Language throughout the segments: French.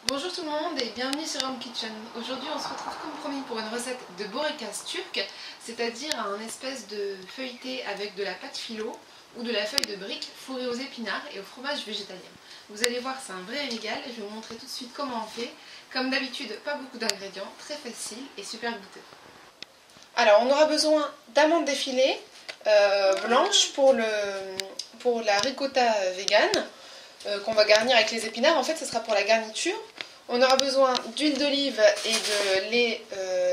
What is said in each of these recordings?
Bonjour tout le monde et bienvenue sur Home Kitchen. Aujourd'hui on se retrouve comme promis pour une recette de borekas turc, c'est-à-dire un espèce de feuilleté avec de la pâte philo ou de la feuille de brique fourrée aux épinards et au fromage végétalien. Vous allez voir, c'est un vrai régal et je vais vous montrer tout de suite comment on fait. Comme d'habitude, pas beaucoup d'ingrédients, très facile et super goûteux. Alors on aura besoin d'amandes défilées blanches pour la ricotta vegan. Qu'on va garnir avec les épinards. En fait, ce sera pour la garniture. On aura besoin d'huile d'olive et de lait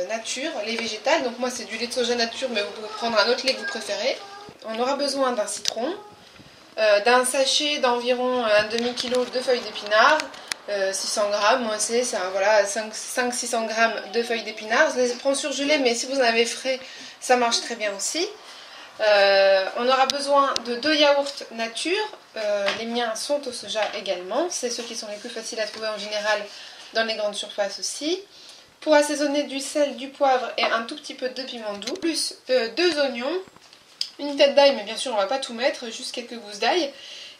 nature, lait végétal. Donc moi, c'est du lait de soja nature, mais vous pouvez prendre un autre lait que vous préférez. On aura besoin d'un citron, d'un sachet d'environ un demi-kilo de feuilles d'épinards, 600 grammes, moi c'est voilà, 500-600 grammes de feuilles d'épinards. Je les prends surgelées, mais si vous en avez frais, ça marche très bien aussi. On aura besoin de 2 yaourts nature, les miens sont au soja également, c'est ceux qui sont les plus faciles à trouver en général dans les grandes surfaces aussi. Pour assaisonner, du sel, du poivre et un tout petit peu de piment doux, plus 2 oignons, une tête d'ail, mais bien sûr on ne va pas tout mettre, juste quelques gousses d'ail.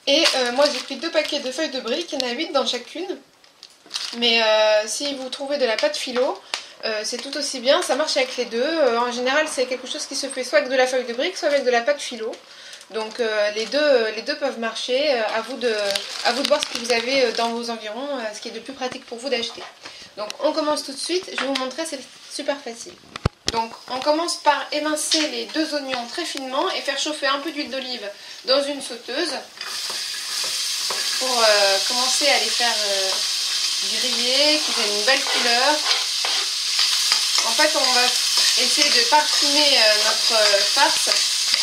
Et moi j'ai pris 2 paquets de feuilles de brique, il y en a 8 dans chacune, mais si vous trouvez de la pâte philo, c'est tout aussi bien, ça marche avec les deux. En général, c'est quelque chose qui se fait soit avec de la feuille de brique, soit avec de la pâte philo. Donc les deux peuvent marcher. À vous de voir ce que vous avez dans vos environs, ce qui est le plus pratique pour vous d'acheter. Donc on commence tout de suite. Je vais vous montrer, c'est super facile. Donc on commence par émincer les 2 oignons très finement et faire chauffer un peu d'huile d'olive dans une sauteuse pour commencer à les faire griller, qu'ils aient une belle couleur. En fait, on va essayer de parfumer notre farce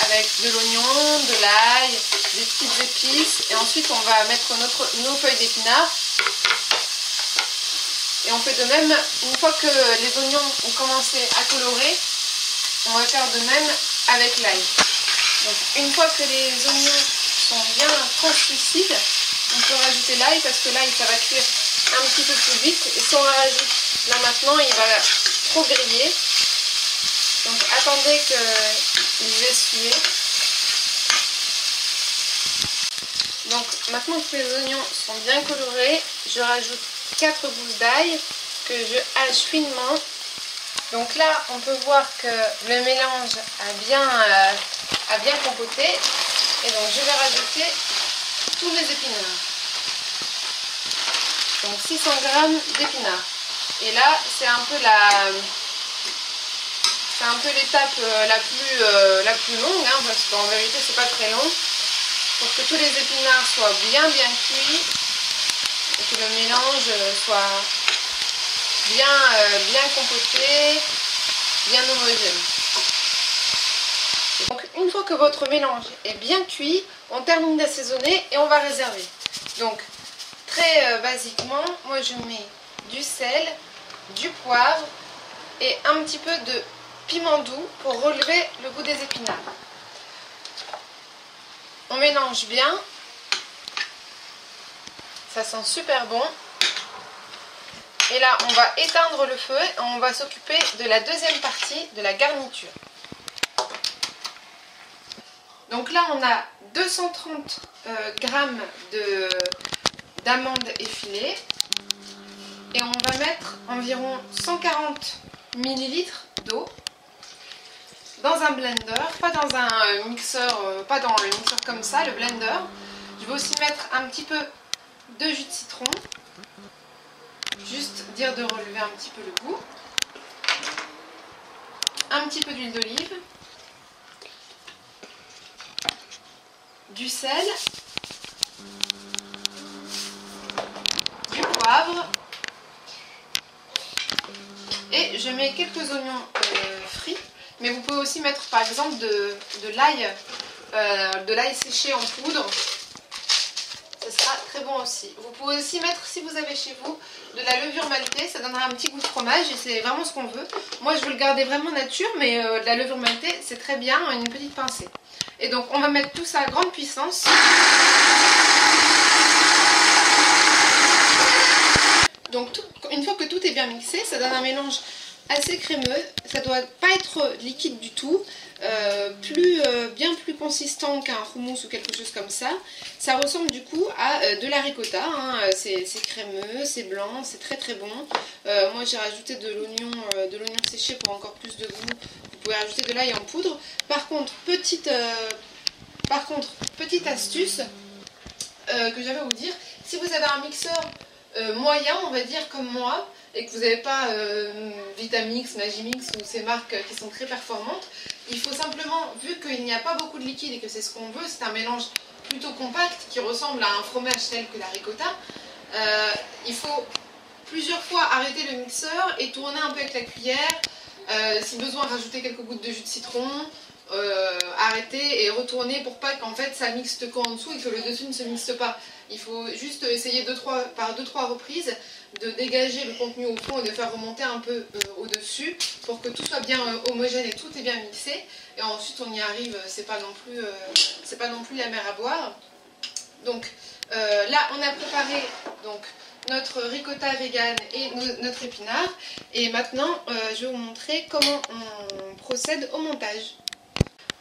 avec de l'oignon, de l'ail, des petites épices. Et ensuite, on va mettre nos feuilles d'épinards. Et on fait de même, une fois que les oignons ont commencé à colorer, on va faire de même avec l'ail. Donc, une fois que les oignons sont bien translucides, on peut rajouter l'ail parce que l'ail, ça va cuire un petit peu plus vite. Et si on rajoute là maintenant, il va trop griller. Donc attendez qu'ils aient sué. Donc maintenant que les oignons sont bien colorés, je rajoute 4 gousses d'ail que je hache finement. Donc là on peut voir que le mélange a bien compoté. Et donc je vais rajouter tous mes épinards. Donc 600 g d'épinards. Et là c'est un peu l'étape la plus longue, hein, parce qu'en vérité c'est pas très long, pour que tous les épinards soient bien cuits et que le mélange soit bien compoté, bien homogène. Donc une fois que votre mélange est bien cuit, on termine d'assaisonner et on va réserver. Donc très basiquement, moi je mets du sel, du poivre et un petit peu de piment doux pour relever le goût des épinards. On mélange bien, ça sent super bon. Et là on va éteindre le feu et on va s'occuper de la deuxième partie de la garniture. Donc là on a 230 grammes d'amandes effilées et on va mettre environ 140 ml d'eau dans un blender, pas dans un mixeur, pas dans le mixeur comme ça, le blender. Je vais aussi mettre un petit peu de jus de citron, juste dire de relever un petit peu le goût, un petit peu d'huile d'olive, du sel, du poivre et je mets quelques oignons frits. Mais vous pouvez aussi mettre par exemple de l'ail séché en poudre. Ce sera très bon aussi. Vous pouvez aussi mettre, si vous avez chez vous, de la levure maltée. Ça donnera un petit goût de fromage et c'est vraiment ce qu'on veut. Moi je veux le garder vraiment nature, mais de la levure maltée c'est très bien, une petite pincée. Et donc on va mettre tout ça à grande puissance. Donc une fois que tout est bien mixé, ça donne un mélange assez crémeux, ça doit pas être liquide du tout, bien plus consistant qu'un hummus ou quelque chose comme ça. Ça ressemble du coup à de la ricotta, hein. C'est crémeux, c'est blanc, c'est très très bon. Moi j'ai rajouté de l'oignon séché pour encore plus de goût. Vous pouvez rajouter de l'ail en poudre. Par contre, petite astuce que j'avais à vous dire, si vous avez un mixeur moyen, on va dire comme moi, et que vous n'avez pas Vitamix, Magimix ou ces marques qui sont très performantes, il faut simplement, vu qu'il n'y a pas beaucoup de liquide et que c'est ce qu'on veut, c'est un mélange plutôt compact qui ressemble à un fromage tel que la ricotta, il faut plusieurs fois arrêter le mixeur et tourner un peu avec la cuillère, si besoin rajouter quelques gouttes de jus de citron, arrêter et retourner pour pas qu'en fait ça mixte qu'en dessous et que le dessus ne se mixte pas. Il faut juste essayer par 2-3 reprises de dégager le contenu au fond et de faire remonter un peu au-dessus pour que tout soit bien homogène et tout est bien mixé. Et ensuite on y arrive, c'est pas non plus la mer à boire. Donc là on a préparé donc notre ricotta vegan et notre épinard. Et maintenant je vais vous montrer comment on procède au montage.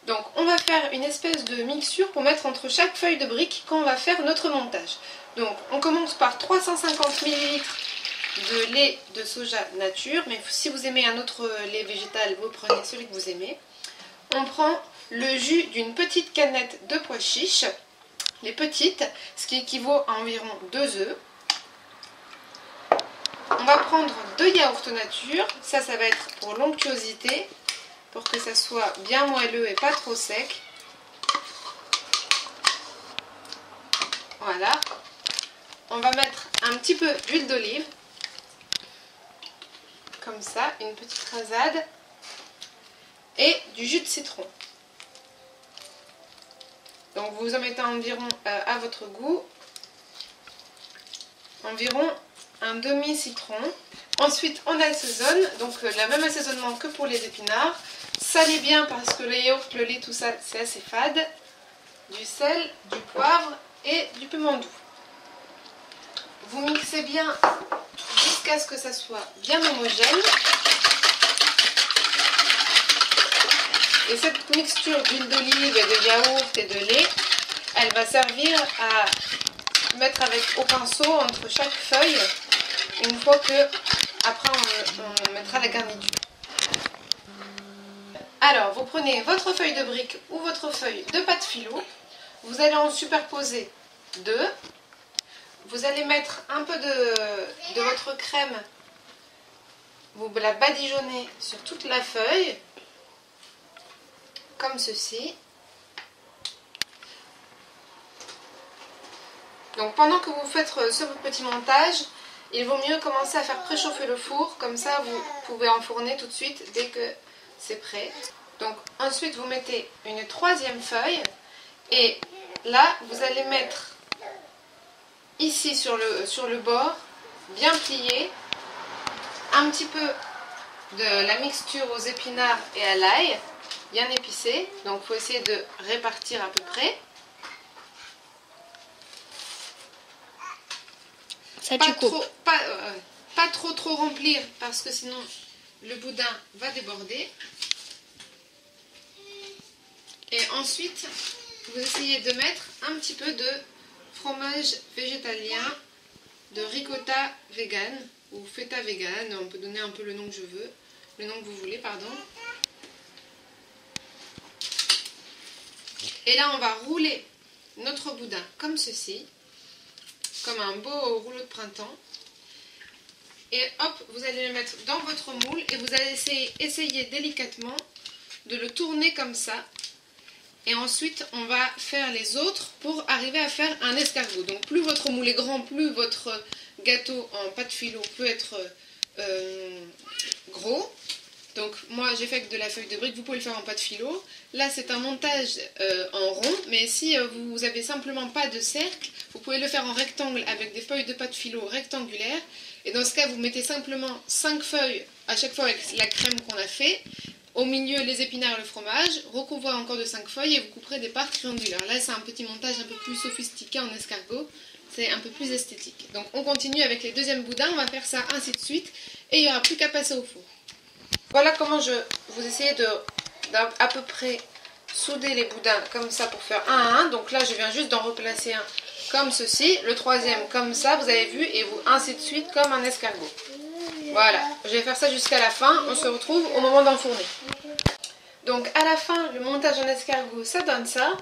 Donc on va faire une espèce de mixture pour mettre entre chaque feuille de brique quand on va faire notre montage. Donc on commence par 350 ml de lait de soja nature, mais si vous aimez un autre lait végétal, vous prenez celui que vous aimez. On prend le jus d'une petite canette de pois chiches, les petites, ce qui équivaut à environ 2 œufs. On va prendre 2 yaourts nature, ça va être pour l'onctuosité, pour que ça soit bien moelleux et pas trop sec. Voilà. On va mettre un petit peu d'huile d'olive, comme ça, une petite rasade, et du jus de citron. Donc vous en mettez environ à votre goût, environ un demi-citron. Ensuite on assaisonne, donc le même assaisonnement que pour les épinards. Salez bien parce que le yaourt, le lait, tout ça c'est assez fade. Du sel, du poivre et du piment doux. Vous mixez bien jusqu'à ce que ça soit bien homogène. Et cette mixture d'huile d'olive et de yaourt et de lait, elle va servir à mettre au pinceau entre chaque feuille une fois que après on mettra la garniture. Alors vous prenez votre feuille de brique ou votre feuille de pâte philo, vous allez en superposer 2. Vous allez mettre un peu de votre crème, vous la badigeonnez sur toute la feuille, comme ceci. Donc pendant que vous faites ce petit montage, il vaut mieux commencer à faire préchauffer le four, comme ça vous pouvez enfourner tout de suite dès que c'est prêt. Donc ensuite vous mettez une 3e feuille et là vous allez mettre ici sur le bord, bien plié, un petit peu de la mixture aux épinards et à l'ail, bien épicé. Donc il faut essayer de répartir à peu près. Ça tu coupes. Pas trop remplir parce que sinon le boudin va déborder. Et ensuite vous essayez de mettre un petit peu de fromage végétalien, de ricotta vegan ou feta vegan, on peut donner un peu le nom que je veux, le nom que vous voulez, pardon. Et là on va rouler notre boudin comme ceci, comme un beau rouleau de printemps. Et hop, vous allez le mettre dans votre moule et vous allez essayer délicatement de le tourner comme ça. Et ensuite, on va faire les autres pour arriver à faire un escargot. Donc plus votre moule est grand, plus votre gâteau en pâte philo peut être gros. Donc moi j'ai fait avec de la feuille de brique, vous pouvez le faire en pâte philo. Là c'est un montage en rond, mais si vous avez simplement pas de cercle, vous pouvez le faire en rectangle avec des feuilles de pâte philo rectangulaires. Et dans ce cas vous mettez simplement 5 feuilles à chaque fois avec la crème qu'on a fait. Au milieu les épinards et le fromage, recouvrez encore de 5 feuilles et vous couperez des parts triangulaires. Là c'est un petit montage un peu plus sophistiqué en escargot, c'est un peu plus esthétique. Donc on continue avec les deuxièmes boudins, on va faire ça ainsi de suite et il n'y aura plus qu'à passer au four. Voilà comment je vous essayez d'à peu près souder les boudins comme ça pour faire un à un. Donc là je viens juste d'en replacer un comme ceci, le troisième comme ça, vous avez vu, et vous ainsi de suite comme un escargot. Voilà, je vais faire ça jusqu'à la fin, on se retrouve au moment d'enfourner. Donc à la fin, le montage en escargot, ça donne ça.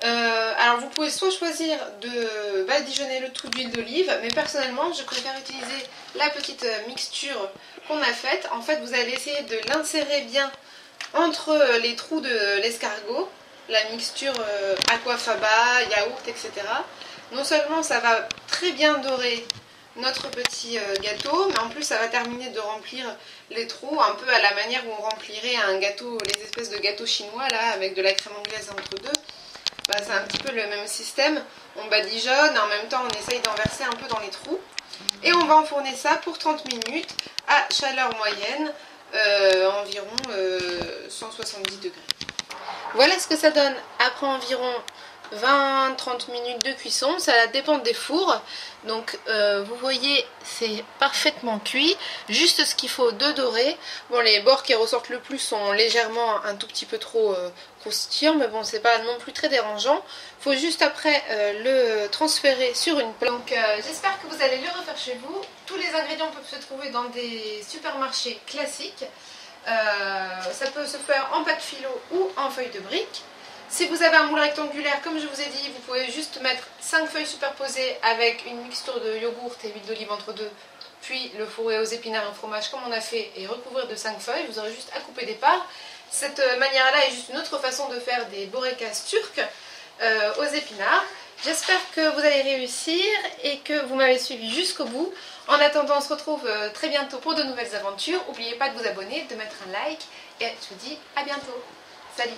Alors vous pouvez soit choisir de badigeonner le tout d'huile d'olive, mais personnellement je préfère utiliser la petite mixture qu'on a faite. En fait vous allez essayer de l'insérer bien entre les trous de l'escargot, la mixture aquafaba, yaourt, etc. Non seulement ça va très bien dorer notre petit gâteau, mais en plus ça va terminer de remplir les trous un peu à la manière où on remplirait un gâteau, les espèces de gâteaux chinois là avec de la crème anglaise entre deux. Bah, c'est un petit peu le même système, on badigeonne, en même temps on essaye d'en verser un peu dans les trous. Et on va enfourner ça pour 30 minutes à chaleur moyenne, environ 170 degrés. Voilà ce que ça donne après environ 20-30 minutes de cuisson, ça dépend des fours. Donc vous voyez c'est parfaitement cuit, juste ce qu'il faut de doré. Bon, les bords qui ressortent le plus sont légèrement un tout petit peu trop croustillants, mais bon c'est pas non plus très dérangeant. Il faut juste après le transférer sur une plaque. Donc j'espère que vous allez le refaire chez vous. Tous les ingrédients peuvent se trouver dans des supermarchés classiques. Ça peut se faire en pâte philo ou en feuille de brique. Si vous avez un moule rectangulaire, comme je vous ai dit, vous pouvez juste mettre 5 feuilles superposées avec une mixture de yogourt et huile d'olive entre deux, puis le fourrer aux épinards et au fromage comme on a fait et recouvrir de 5 feuilles. Vous aurez juste à couper des parts. Cette manière-là est juste une autre façon de faire des borekas turcs aux épinards. J'espère que vous allez réussir et que vous m'avez suivi jusqu'au bout. En attendant, on se retrouve très bientôt pour de nouvelles aventures. N'oubliez pas de vous abonner, de mettre un like et je vous dis à bientôt. Salut!